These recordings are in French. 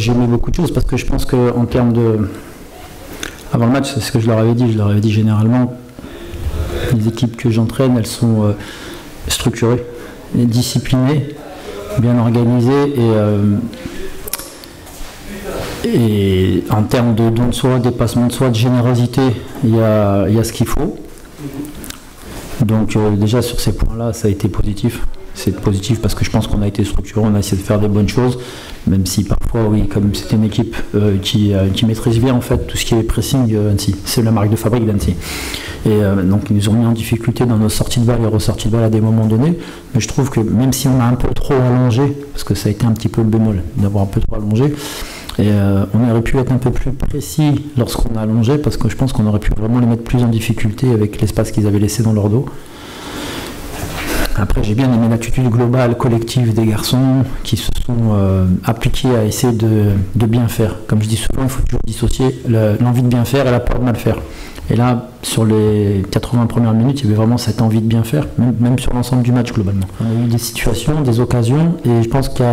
J'ai aimé beaucoup de choses parce que je pense qu'en termes de... Avant le match, c'est ce que je leur avais dit généralement, les équipes que j'entraîne, elles sont structurées, disciplinées, bien organisées et en termes de don de soi, dépassement de soi, de générosité, il y a ce qu'il faut. Donc déjà sur ces points-là, ça a été positif. C'est positif parce que je pense qu'on a été structuré, on a essayé de faire des bonnes choses, même si parfois, oui, comme c'était une équipe qui maîtrise bien en fait tout ce qui est pressing, Annecy, c'est la marque de fabrique d'Annecy. Et donc ils nous ont mis en difficulté dans nos sorties de balle et ressorties de balle à des moments donnés, mais je trouve que même si on a un peu trop allongé, parce que ça a été un petit peu le bémol d'avoir un peu trop allongé, et on aurait pu être un peu plus précis lorsqu'on a allongé, parce que je pense qu'on aurait pu vraiment les mettre plus en difficulté avec l'espace qu'ils avaient laissé dans leur dos. Après, j'ai bien aimé l'attitude globale, collective des garçons qui se sont appliqués à essayer de bien faire. Comme je dis souvent, il faut toujours dissocier l'envie de bien faire et la peur de mal faire. Et là, sur les 80 premières minutes, il y avait vraiment cette envie de bien faire, même sur l'ensemble du match globalement. On a eu des situations, des occasions, et je pense qu'il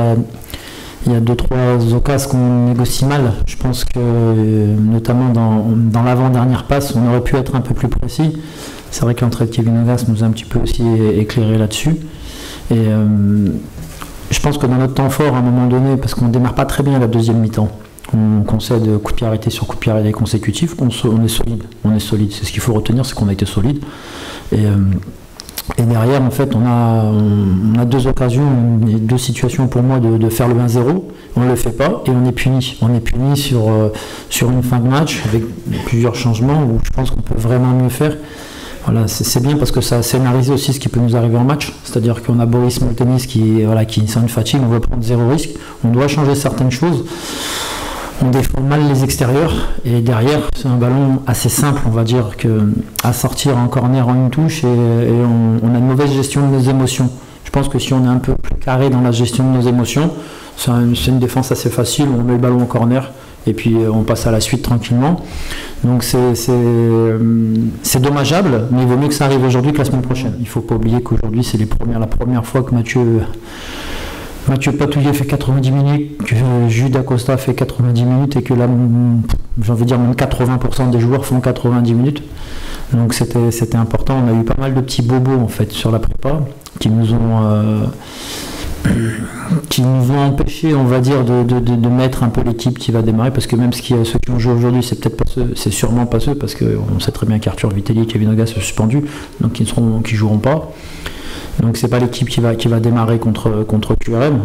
y a 2-3 occasions qu'on négocie mal. Je pense que, notamment dans l'avant-dernière passe, on aurait pu être un peu plus précis. C'est vrai que l'entrée de Kevin Augas nous a un petit peu aussi éclairé là-dessus. Et je pense que dans notre temps fort, à un moment donné, parce qu'on ne démarre pas très bien la deuxième mi-temps, on concède coup de pied arrêté sur coup de pied arrêté consécutif, on est solide. On est solide. C'est ce qu'il faut retenir, c'est qu'on a été solide. Et derrière, en fait, on a 2 occasions, 2 situations pour moi de faire le 1-0. On ne le fait pas et on est puni. On est puni sur une fin de match avec plusieurs changements où je pense qu'on peut vraiment mieux faire. Voilà, c'est bien parce que ça a scénarisé aussi ce qui peut nous arriver en match. C'est-à-dire qu'on a Boris Moltenis qui sent une fatigue, on veut prendre 0 risque. On doit changer certaines choses. On défend mal les extérieurs et derrière c'est un ballon assez simple, on va dire, à sortir en corner en une touche et on a une mauvaise gestion de nos émotions. Je pense que si on est un peu plus carré dans la gestion de nos émotions, c'est une défense assez facile, on met le ballon en corner et puis on passe à la suite tranquillement. Donc c'est dommageable, mais il vaut mieux que ça arrive aujourd'hui que la semaine prochaine. Il ne faut pas oublier qu'aujourd'hui c'est la première fois que Mathieu Patouillet fait 90 minutes, que Jude Acosta fait 90 minutes et que là, j'ai envie de dire même 80% des joueurs font 90 minutes. Donc c'était important. On a eu pas mal de petits bobos en fait sur la prépa qui nous ont empêché, on va dire, de mettre un peu l'équipe qui va démarrer, parce que même ceux qui ont joué aujourd'hui, c'est peut-être pas ceux, c'est sûrement pas ceux, parce qu'on sait très bien qu'Arthur Vitelli et Kevin Augas sont suspendus, donc qui joueront pas. Donc c'est pas l'équipe qui va démarrer contre QRM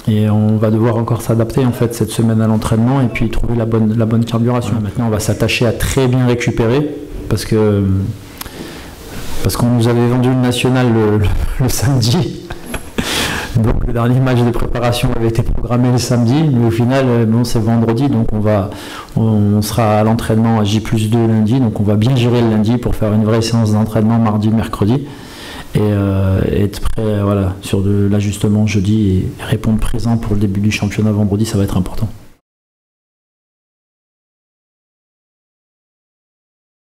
et on va devoir encore s'adapter en fait cette semaine à l'entraînement et puis trouver la bonne carburation. Maintenant on va s'attacher à très bien récupérer parce qu'on nous avait vendu le national le samedi. Donc le dernier match de préparation avait été programmé le samedi, mais au final c'est vendredi, donc on sera à l'entraînement à J+2 lundi, donc on va bien gérer le lundi pour faire une vraie séance d'entraînement mardi, mercredi. Et être prêt sur de l'ajustement jeudi et répondre présent pour le début du championnat vendredi, ça va être important.